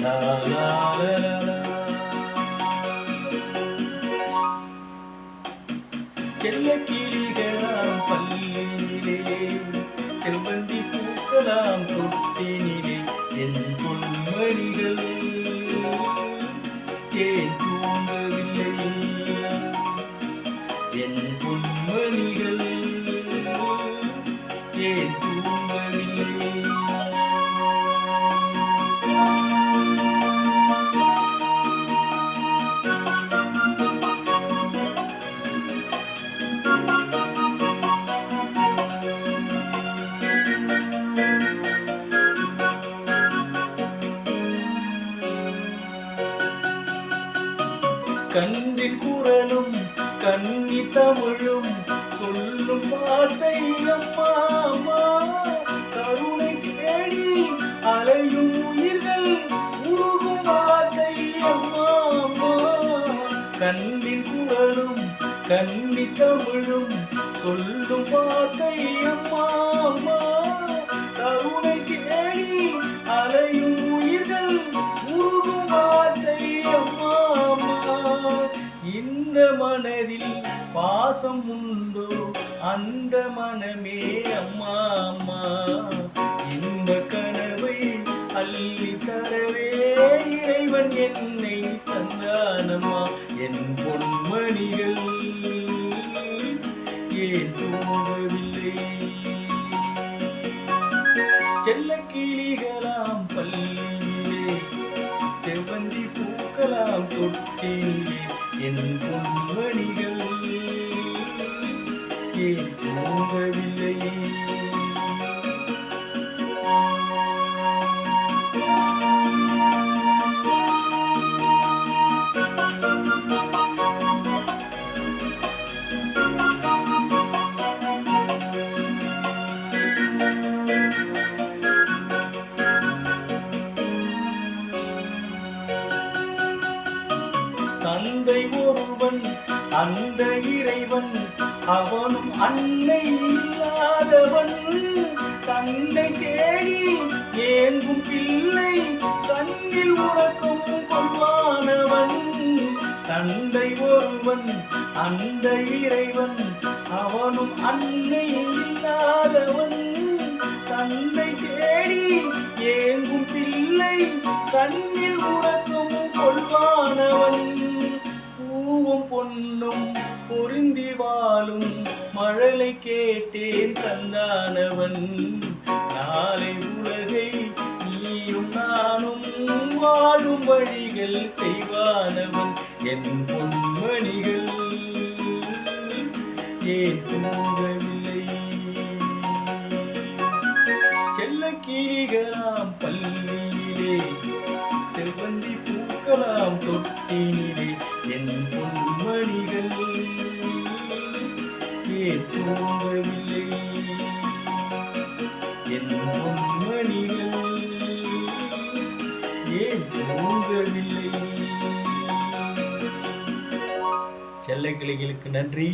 லா லா லா லா. செல்ல கிளிகளாம் பள்ளியிலே, செவ்வந்தி பூக்களாம் தொட்டினிலே, என் பொன்மணிகள் ஏன் தூங்கவில்லை? என் பொன்மணிகள் ஏன் தூங்கவில்லை? கன்றின் குரலும் கன்னி தமிழும் சொல்லும் வார்த்தை அம்மா அம்மா. கருணை தேடி அலையும் உயிர்கள் உருகும் வார்த்தை அம்மா அம்மா. கன்றின் குரலும் கன்னி தமிழும் சொல்லும் வார்த்தை அம்மா அம்மா. கருணை தேடி அலையும் உயிர்கள் உருகும் வார்த்தை அம்மா அம்மா. இந்த மனதில் பாசம் உண்டோ அந்த மனமே அம்மா அம்மா. இந்த கனவை அள்ளி தரவே இறைவன் என்னை தந்தானம்மா. என் பொன்மணிகள் ஏன் தூங்கவில்லை? செல்ல கிளிகளாம் பள்ளியிலே, செவ்வந்தி பூக்களாம் தொட்டினிலே, என் பொன்மணிகள் ஏன் தூங்கவில்லை? தந்தை ஒருவன் அந்த இறைவன், அவனும் அன்னை இல்லாதவன். தந்தை தேடி ஏங்கும் பிள்ளை கண்ணில் உறக்கம் கொள்வானவன். தந்தை ஒருவன் அந்த இறைவன், அவனும் அன்னை இல்லாதவன். தந்தை தேடி ஏங்கும் பிள்ளை கண்ணில் உறக்கம் கொள்வானவன். பூவும் பொன்னும் பொருந்தி வாழும் மழலை கேட்டேன் தந்தானவன். நாளை உலகை நீயும் நானும் வாழும் வழிகள் செய்வானவன். என் பொன்மணிகள் ஏன் தூங்கவில்லை? செல்ல கிளிகளாம் பள்ளியிலே, செவ்வந்தி பூக்களாம் தொட்டினிலே, என் பொன்மணிகள் ஏன் தூங்கவில்லை? என் பொன்மணிகள் ஏன் தூங்கவில்லை? செல்ல கிளிகளுக்கு நன்றி.